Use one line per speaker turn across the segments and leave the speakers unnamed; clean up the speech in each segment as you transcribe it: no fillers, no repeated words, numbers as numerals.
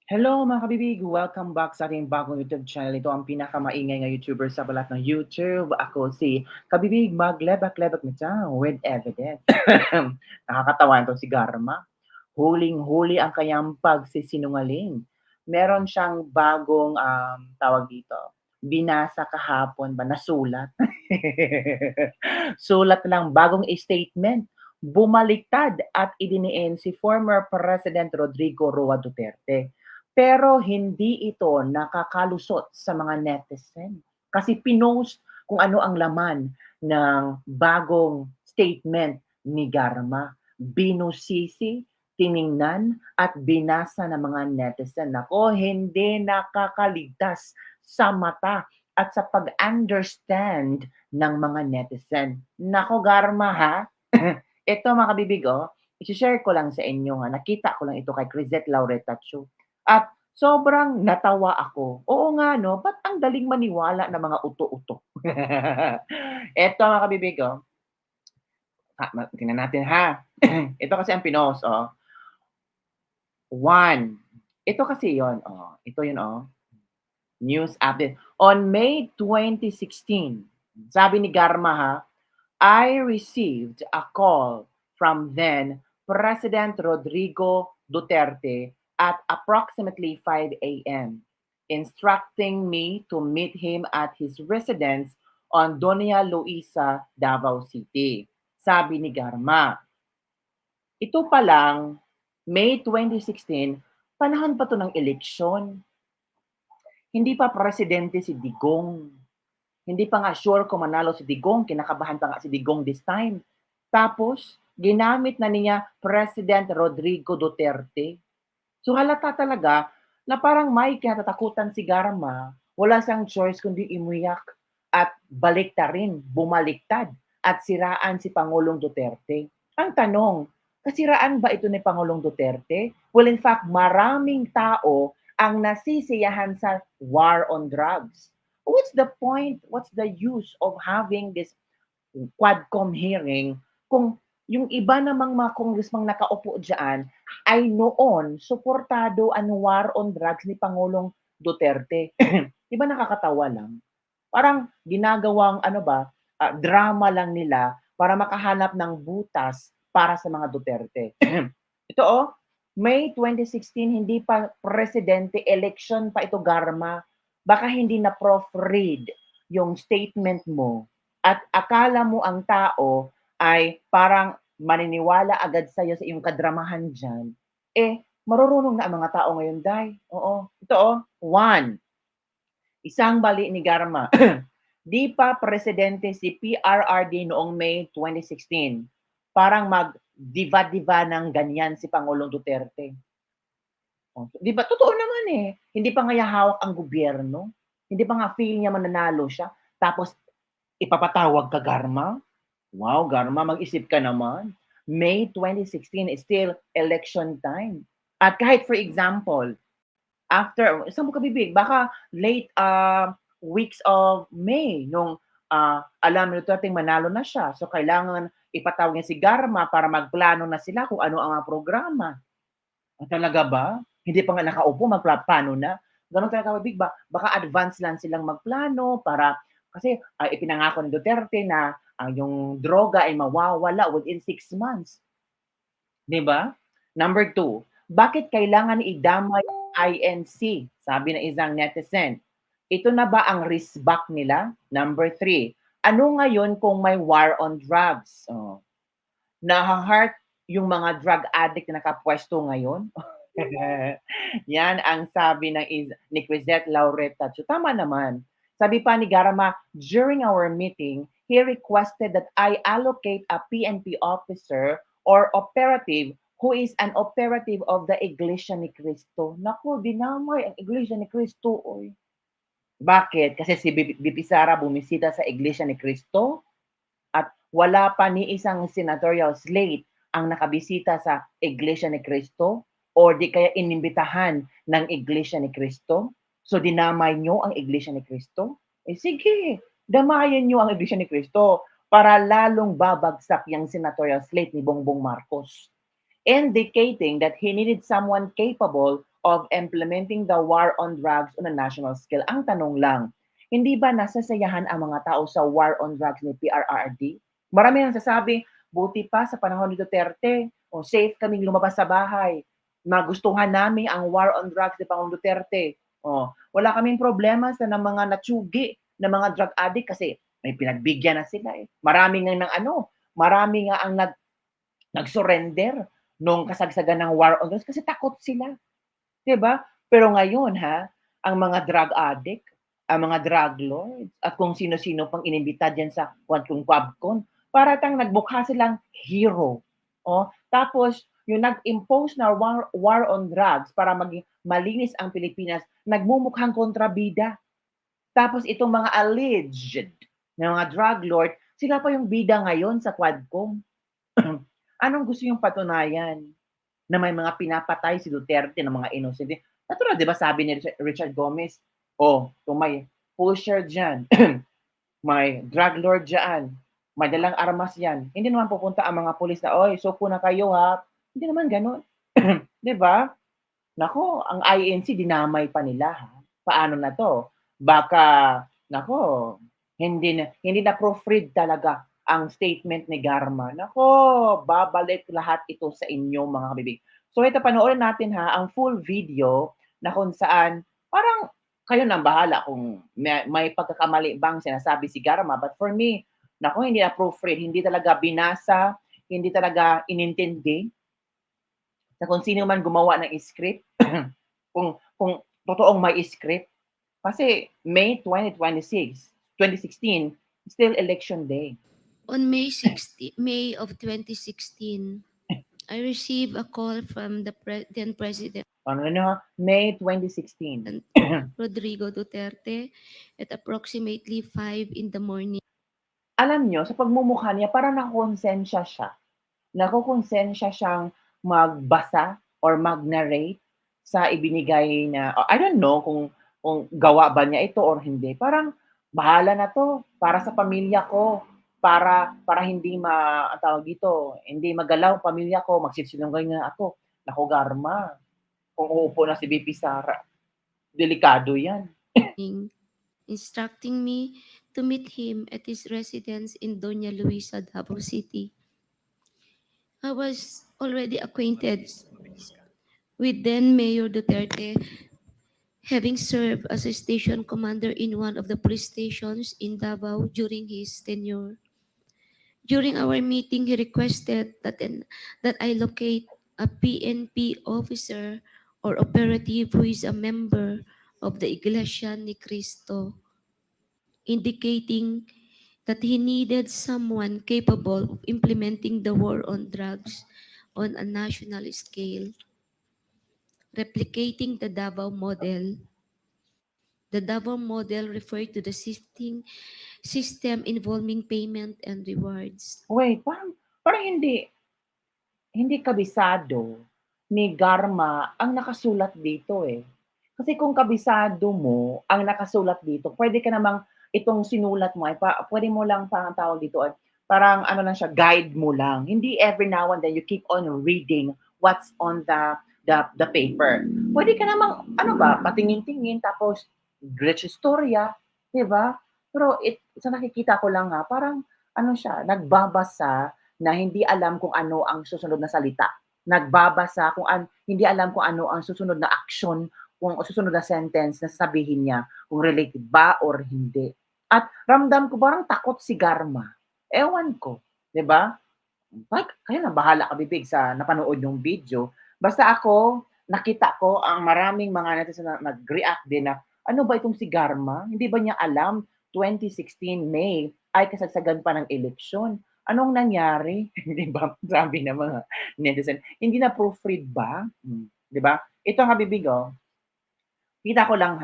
Hello mga kabibig! Welcome back sa ating bagong YouTube channel. Ito ang pinakamaingay na YouTuber sa balat ng YouTube. Ako si Kabibig Maglebak-lebak nito with evidence. Nakakatawa ito si Garma. Huling-huli ang kanyang pagsisinungaling. Meron siyang bagong tawag dito. Binasa kahapon ba? Nasulat. Sulat lang, bagong statement. Bumaliktad at idiniin si former President Rodrigo Roa Duterte. Pero hindi ito nakakalusot sa mga netizen. Kasi pinost kung ano ang laman ng bagong statement ni Garma. Binusisi, tiningnan at binasa ng mga netizen. Nako, hindi nakakaligtas sa mata at sa pag-understand ng mga netizen. Nako, Garma ha? Ito mga kabibig, i-share ko lang sa inyo ha. Nakita ko lang ito kay Crisette Laureta Chu. At sobrang natawa ako. Oo nga 'no, ba't ang daling maniwala ng mga uto-uto? Eto mga kabibig, tingnan natin ha. Ito kasi ang pinost, 1. Ito kasi yon, ito yun, news update. On May 2016, sabi ni Garma ha, I received a call from then President Rodrigo Duterte at approximately 5 a.m., instructing me to meet him at his residence on Doña Luisa, Davao City. Sabi ni Garma. Ito pa lang, May 2016, panahon pa to ng eleksyon. Hindi pa presidente si Digong. Hindi pa nga sure kung manalo si Digong, kinakabahan pa nga si Digong this time. Tapos, ginamit na niya President Rodrigo Duterte. So halata talaga na parang may kinatatakutan si Garma, wala siyang choice kundi imuyak at baliktarin, bumaliktad at siraan si Pangulong Duterte. Ang tanong, kasiraan ba ito ni Pangulong Duterte? Well, in fact, maraming tao ang nasisiyahan sa war on drugs. What's the point? What's the use of having this Quadcom hearing kung yung iba namang mga congressman nakaupo diyan ay noon suportado ang war on drugs ni Pangulong Duterte. 'Di ba nakakatawa lang? Parang ginagawang ano ba, drama lang nila para makahanap ng butas para sa mga Duterte. Ito May 2016 hindi pa presidente, election pa ito, Garma. Baka hindi na proofread yung statement mo at akala mo ang tao ay parang maniniwala agad sa'yo sa iyong kadramahan diyan, marurunong na ang mga tao ngayon, Day. Oo. Ito, 1, isang bali ni Garma. Di pa presidente si PRRD noong May 2016. Parang mag-diva-diva ng ganyan si Pangulong Duterte. Oh, 'di ba totoo naman, hindi pa nga niya hawak ang gobyerno, hindi pa nga feel niya mananalo siya, tapos ipapatawag ka, Garma? Wow, Garma, mag-isip ka naman. May 2016 is still election time. At kahit for example, after, saan mo kabibig, baka late weeks of May, nung alam ni Duterte manalo na siya. So kailangan ipatawag niya si Garma para magplano na sila kung ano ang programa. Talaga ba? Hindi pa nga nakaupo, magplano na? Gano'n talaga kabibig ba? Baka advance lang silang magplano para kasi ipinangako ni Duterte na yung droga ay mawawala within 6 months. 'Di ba? Number 2, bakit kailangan idamay ang INC? Sabi ng isang netizen. Ito na ba ang riskback nila? Number 3, ano ngayon kung may war on drugs? Naha-heart yung mga drug addict na nakapwesto ngayon? Yan ang sabi ni Crisette Laureta. So, tama naman. Sabi pa ni Garama, during our meeting, he requested that I allocate a PNP officer or operative who is an operative of the Iglesia ni Cristo. Naku, dinamay ang Iglesia ni Cristo. Oy. Bakit? Kasi si BP Sara bumisita sa Iglesia ni Cristo at wala pa ni isang senatorial slate ang nakabisita sa Iglesia ni Cristo o di kaya inimbitahan ng Iglesia ni Cristo. So dinamay nyo ang Iglesia ni Cristo? Sige, damayan nyo ang Iglesia ni Cristo para lalong babagsak yung senatorial slate ni Bongbong Marcos, indicating that he needed someone capable of implementing the war on drugs on a national scale. Ang tanong lang, hindi ba nasasayahan ang mga tao sa war on drugs ni PRRD? Marami nang sasabi, buti pa sa panahon ni Duterte, o safe kaming lumabas sa bahay. Nagustuhan namin ang war on drugs ni Pangulong Duterte. Wala kaming problema sa ng mga natsugi na mga drug addict kasi may pinagbigyan na sila eh. Marami nga ang nag-surrender nung kasagsagan ng war on drugs kasi takot sila. 'Di ba? Pero ngayon ang mga drug addict, ang mga drug lords, at kung sino-sino pang inimbita diyan sa Quadcon, para tang nagmukha silang hero. Tapos yung nag-impose na war on drugs para maging malinis ang Pilipinas, nagmumukhang kontrabida. Tapos itong mga alleged na mga drug lord, sila pa yung bida ngayon sa Quadcom. Anong gusto yung patunayan? Na may mga pinapatay si Duterte ng mga innocent. Natural, di ba sabi ni Richard Gomez, kung may pusher dyan, may drug lord dyan, may dalang armas yan, hindi naman pupunta ang mga pulis na, oy, suko na kayo ha. Hindi naman ganun. Di ba? Nako, ang INC dinamay pa nila ha. Paano na to? Baka, nako, hindi na proofread talaga ang statement ni Garma. Nako, babalik lahat ito sa inyong mga kabibig. So ito, panoorin natin ang full video na kung saan parang kayo nang bahala kung may pagkakamali bang sinasabi si Garma. But for me, nako, hindi na proofread, hindi talaga binasa, hindi talaga inintindi sa kung sino man gumawa ng script, kung totoong may script. Kasi May 2016, still election day.
On May of 2016, I received a call from the then President
May 2016.
Rodrigo Duterte at approximately 5 in the morning.
Alam nyo, sa pagmumukha niya, parang nakonsensya siya. Nakukonsensya siyang magbasa or mag-narrate sa ibinigay na, I don't know kung gawa ba niya ito or hindi. Parang, bahala na to, para sa pamilya ko, para hindi tawag dito, hindi magalaw ang pamilya ko, magsisinungaling na ako. Naku, Garma, kung uupo na si BP Sara, delikado yan.
Instructing me to meet him at his residence in Doña Luisa, Davao City. I was already acquainted with then Mayor Duterte, having served as a station commander in one of the police stations in Davao during his tenure. During our meeting, he requested that I locate a PNP officer or operative who is a member of the Iglesia ni Cristo, indicating that he needed someone capable of implementing the war on drugs on a national scale, replicating the Davao model. The Davao model referred to the system involving payment and rewards.
Wait, parang hindi kabisado ni Garma ang nakasulat dito eh. Kasi kung kabisado mo ang nakasulat dito, pwede ka namang itong sinulat mo ay pwede mo lang parang tawag dito ay parang ano lang siya, guide mo lang. Hindi every now and then you keep on reading what's on the paper. Pwede ka namang patingin-tingin tapos diretso istorya, 'di ba? Pero sa nakikita ko lang parang siya, nagbabasa na hindi alam kung ano ang susunod na salita. Nagbabasa hindi alam kung ano ang susunod na action, kung susunod na sentence na sasabihin niya, kung related ba or hindi. At ramdam ko parang takot si Garma. Ewan ko, 'di ba? Kaya na bahala ka bibig sa napanood yung video. Basta ako, nakita ko ang maraming mga netizen na nag-react din na, ano ba itong si Garma? Hindi ba niya alam 2016 May ay kasagsagan pa ng eleksyon? Anong nangyari? Di ba? Sabi ng mga netizen. Hindi na proofread ba? Di ba? Ito nga bibig, kita ko lang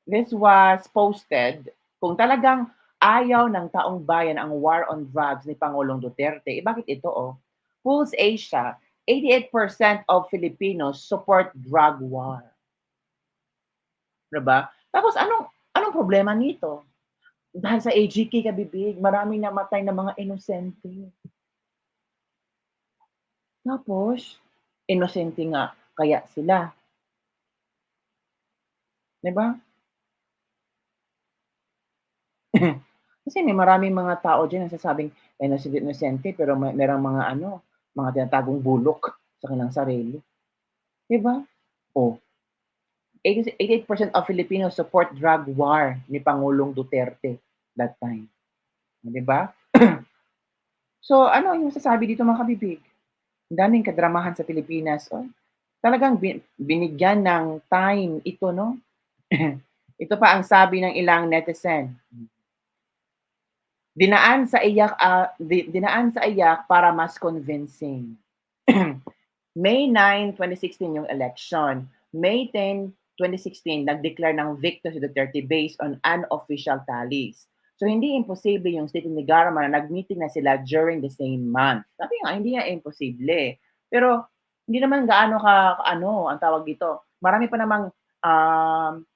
this was posted kung talagang ayaw ng taong bayan ang war on drugs ni Pangulong Duterte. Bakit ito Pulse Asia, 88% of Filipinos support drug war. Diba? Tapos anong problema nito? Dahil sa AGK kabibig, maraming namatay na mga inosente. Tapos, inosente nga kaya sila. 'Di ba? Kasi may maraming mga tao diyan nagsasabing inosente pero merong mga ano, mga tinatagong bulok sa kanilang sarili, 'di ba? Oh, 88% of Filipinos support drug war ni Pangulong Duterte that time, 'di ba? So, ano yung masasabi dito mga kabibig? Ang daming kadramahan sa Pilipinas, oh, talagang binigyan ng time ito 'no? Ito pa ang sabi ng ilang netizen, dinaan sa iyak para mas convincing. May 9, 2016 yung election. May 10, 2016 nag-declare ng victor si Duterte based on unofficial tallies. So hindi imposible yung statement ni Garma na nag-meeting na sila during the same month. Sabi nga, hindi nga imposible. Pero hindi naman gaano ano, ang tawag dito, marami pa namang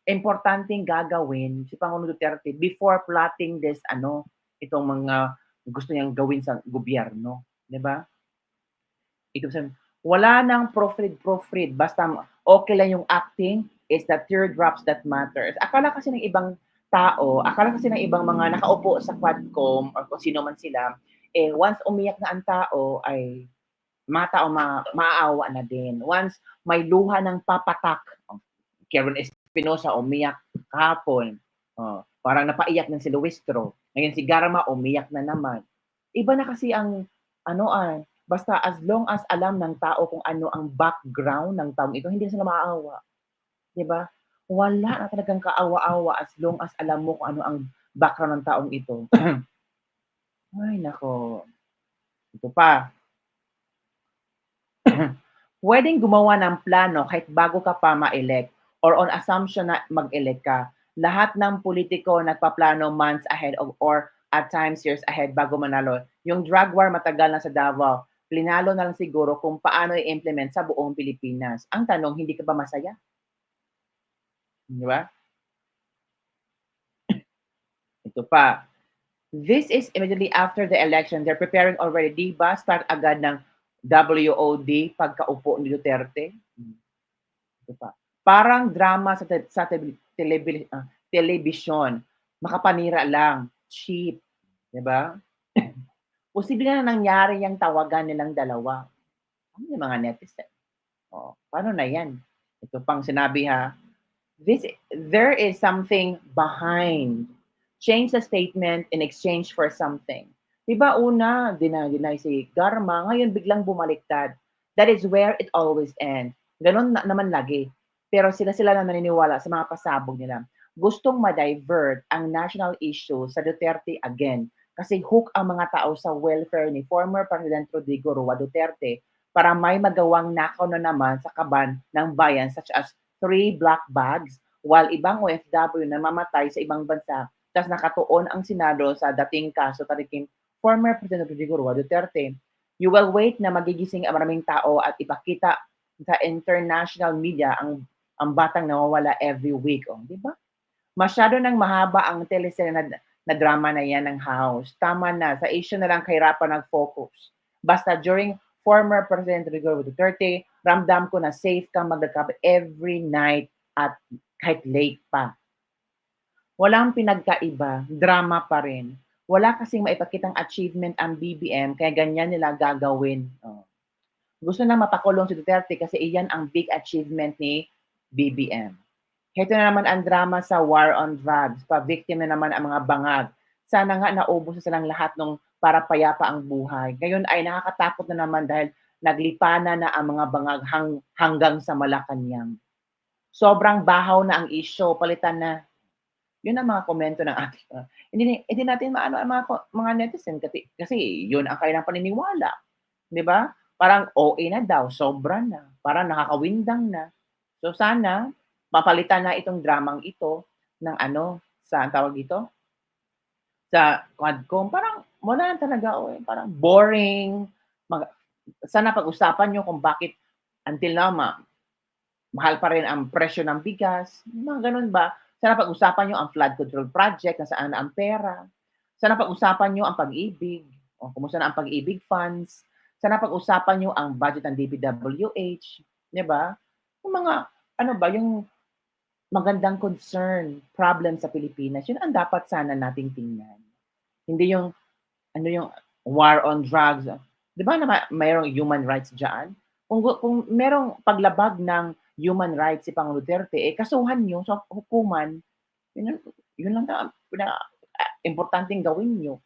importanteng gagawin si Pangulong Duterte before plotting this ano, itong mga gusto niyang gawin sa gobyerno, 'di ba? Ito sabi, wala ng proofread, basta okay lang yung acting, is the teardrops that matters. Akala kasi ng ibang mga nakaupo sa Quadcom or kung sino man sila, eh once umiyak na ang tao ay mga tao maaawa na din. Once may luha ng papatak, Karen Espinosa umiyak kahapon, parang napaiyak na si Luistro. Ngayon si Garma umiyak na naman. Iba na kasi ang ano basta as long as alam ng tao kung ano ang background ng taong ito, hindi na sila maaawa, 'di ba? Wala na talagang kaawa-awa as long as alam mo kung ano ang background ng taong ito. Ay nako, ito pa. Puwedeng gumawa ng plano kahit bago ka pa ma-elect or on assumption na mag-elect ka. Lahat ng politiko nagpaplano months ahead or at times years ahead bago manalo. Yung drug war matagal na sa Davao, plinano na lang siguro kung paano i-implement sa buong Pilipinas. Ang tanong, hindi ka ba masaya? 'Di ba? Ito pa, this is immediately after the election. They're preparing already, 'di ba? Start agad ng WOD pagkaupo ni Duterte. Ito pa, parang drama telebisyon, makapanira lang, cheap, 'di ba? Posible na nangyari yang tawagan nilang dalawa. Ano yung mga netizen? Oh, paano na 'yan? Ito pang sinabi ha, there is something behind. Change the statement in exchange for something. 'Di ba una, deny si Garma, ngayon biglang bumaliktad. That is where it always ends. Gano'n naman lagi. Pero sila na naniniwala sa mga pasabog nila. Gustong ma-divert ang national issue sa Duterte again. Kasi hook ang mga tao sa welfare ni former President Rodrigo Roa Duterte para may magawang nakaw na naman sa kaban ng bayan such as 3 black bags, while ibang OFW na mamatay sa ibang bansa, tas nakatuon ang Senado sa dating kaso taliking former President Rodrigo Roa Duterte. You will wait na magigising ang maraming tao at ipakita sa international media ang batang nawawala every week. Oh, di ba? Masyado nang mahaba ang teleserye na drama na yan ng House. Tama na, sa issue na lang kahirapan nag-focus. Basta during former President Rodrigo Duterte, ramdam ko na safe kang mag-recover every night at kahit late pa. Walang pinagkaiba, drama pa rin. Wala kasing maipakitang achievement ang BBM, kaya ganyan nila gagawin. Oh. Gusto na mapakulong si Duterte kasi iyan ang big achievement ni BBM. Heto na naman ang drama sa war on drugs. Pa-victim na naman ang mga bangag. Sana nga naubos na silang lahat nung para payapa ang buhay. Ngayon ay nakakatakot na naman dahil naglipana na ang mga bangag hanggang sa Malacanang. Sobrang bahaw na ang issue, palitan na. Yun ang mga komento ng ating hindi natin maano ang mga netizen kasi yun ang kanilang paniniwala, 'di ba? Parang OA na daw, sobra na, parang nakakawindang na. So sana papalitan na itong dramang ito ng ano, sa ang tawag dito, sa Quadcom. Parang wala na talaga, parang boring. Mag sana pag-usapan niyo kung bakit until now mahal pa rin ang presyo ng bigas, mga gano'n ba? Sana pag-usapan niyo ang flood control project, nasaan na ang pera. Sana pag-usapan niyo ang pag-ibig, o kumusta na ang pag-ibig funds. Sana pag-usapan niyo ang budget ng DPWH, 'di ba? Yung mga ano ba, yung magandang concern, problem sa Pilipinas, yun ang dapat sana nating tingnan. Hindi yung, ano yung war on drugs. 'Di ba mayroong human rights diyan? Kung merong paglabag ng human rights si Pangulong Duterte, eh, kasuhan niyo sa hukuman. Yun yun lang na importanteng gawin niyo.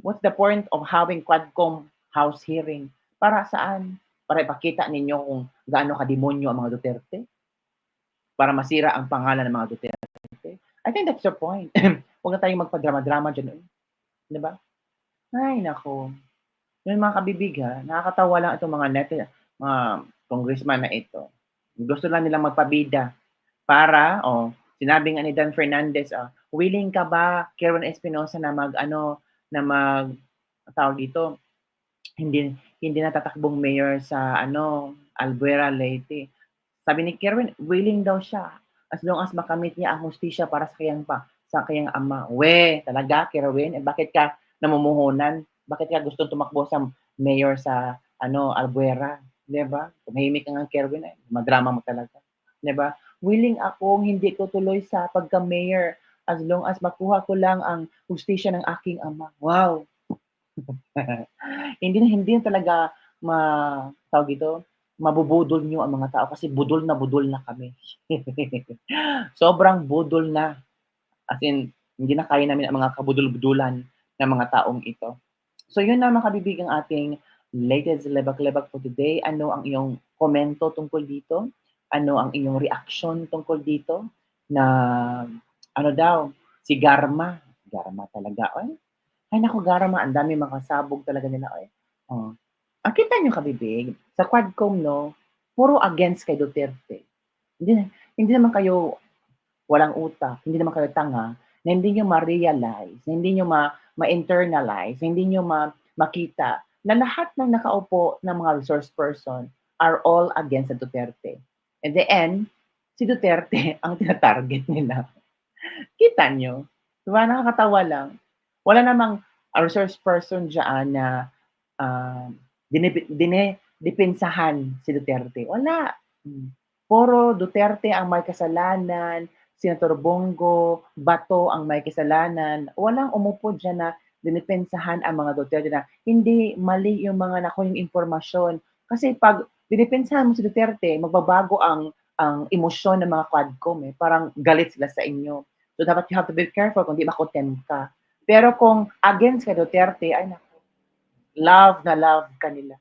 What's the point of having Quadcom house hearing? Para saan? Para ipakita ninyo kung gaano kademonyo ang mga Duterte? Para masira ang pangalan ng mga Duterte? I think that's the point. Huwag na tayong magpa-drama-drama diyan, 'di ba? Ay naku. Yung mga kabibig ha, nakakatawa lang itong mga congressman na ito. Gusto lang nilang magpabida para, sinabi nga ni Dan Fernandez, willing ka ba, Karen Espinosa, na mag-ano, na tawag dito, hindi hindi na tatakbong mayor sa ano, Albuera, Leyte. Sabi ni Kerwin, willing daw siya as long as makamit niya ang hustisya para sa kanyang ama. We, talaga Kerwin, bakit ka namumuhunan? Bakit ka gustong tumakbo sa mayor sa ano, Albuera? 'Di ba? Tumahimik ka nga Kerwin, madrama mo talaga. 'Di ba? Willing akong hindi ko tuloy sa pagka-mayor as long as makuha ko lang ang hustisya ng aking ama. Wow! Hindi na talaga tawag dito, mabubudol niyo ang mga tao kasi budol na kami. Sobrang budol na, as in hindi na kaya namin ang mga kabudol-budulan ng mga taong ito. So yun na mga kabibig ang ating latest lebak-lebak for today. Ano ang iyong komento tungkol dito? Ano ang iyong reaction tungkol dito? Na ano daw, si Garma talaga. Ay naku, Garma, ang dami makasabog talaga nila. Oh. Ang kita niyo kabibig, sa Quadcom 'no, puro against kay Duterte. Hindi hindi naman kayo walang utak, hindi naman kayo tanga, na hindi niyo ma-realize, na hindi niyo ma-internalize, na hindi niyo makita na lahat ng nakaupo na mga resource person are all against sa Duterte. In the end, si Duterte ang tina-target nila. Kita niyo? 'Di ba nakakatawa lang. Wala namang resource person diyan na dinedepensahan si Duterte. Wala. Puro Duterte ang may kasalanan, Senator Bongo, Bato ang may kasalanan. Walang umupo diyan na dinepensahan ang mga Duterte na hindi mali yung mga nakuha yung impormasyon. Kasi pag dinepensahan mo si Duterte, magbabago ang emosyon ng mga Quadcom eh. Parang galit sila sa inyo. So dapat you have to be careful kung di makotempt ka. Pero kung against kay Duterte, ay naku, love na love ka nila.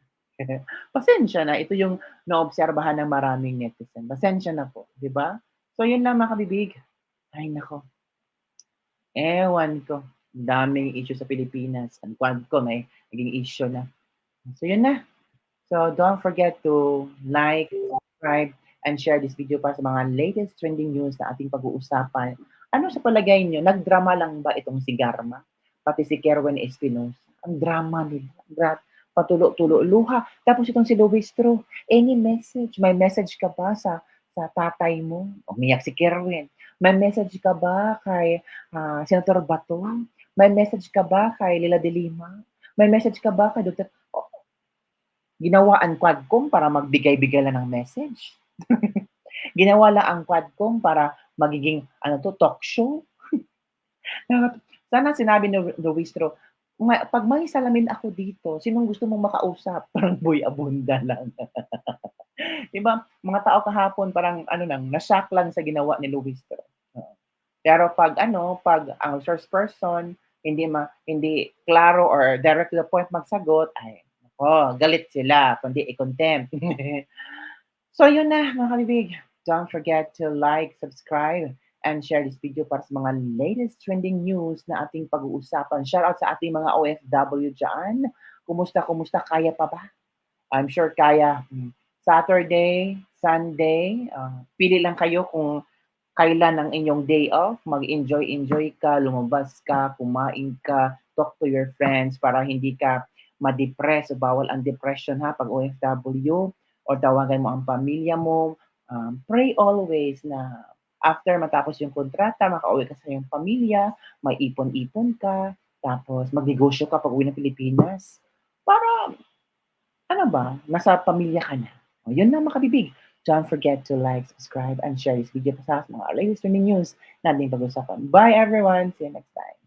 Pasensya na, ito yung naobserbahan ng maraming netizen. Pasensya na po, di ba? So yun lang mga kabibig. Ay nako, ewan ko. Daming issue sa Pilipinas. Ang Quadcom may naging issue na. So yun na. So don't forget to like, subscribe, and share this video para sa mga latest trending news na ating pag-uusapan. Ano sa palagay nyo? Nagdrama lang ba itong si Garma? Pati si Kerwin Espinosa. Ang drama nila. Patulo-tulo. Luha. Tapos itong si Luistro. Any message? May message ka ba sa tatay mo? Umiyak si Kerwin. May message ka ba kay Senator Bato? May message ka ba kay Lila de Lima? May message ka ba kay Dr. Ginawa ang Quadcom para magbigay-bigay lang ng message. Ginawa lang ang Quadcom para magiging talk show. Sana sinabi ni Luistro, pag may salamin ako dito, sinong gusto mong makausap? Parang Boy Abunda lang. Diba? Mga tao kahapon parang na-shock lang sa ginawa ni Luistro. Pero pag ang source person hindi klaro or direct to the point magsagot, ay galit sila, kundi i-contempt. So yun na mga kabibig. Don't forget to like, subscribe, and share this video para sa mga latest trending news na ating pag-uusapan. Shout out sa ating mga OFW dyan. Kumusta? Kaya pa ba? I'm sure kaya. Saturday, Sunday, pili lang kayo kung kailan ang inyong day off. Mag-enjoy ka, lumabas ka, kumain ka, talk to your friends para hindi ka ma-depress. Bawal ang depression ha pag OFW, o tawagan mo ang pamilya mo. Pray always na after matapos yung kontrata, makauwi ka sa iyong pamilya, may ipon-ipon ka, tapos magnegosyo ka pag uwi ng Pilipinas. Para, nasa pamilya ka na. O, yun na mga kabibig. Don't forget to like, subscribe, and share this video pa sa mga latest trending news na ating pag-usapan. Bye everyone! See you next time!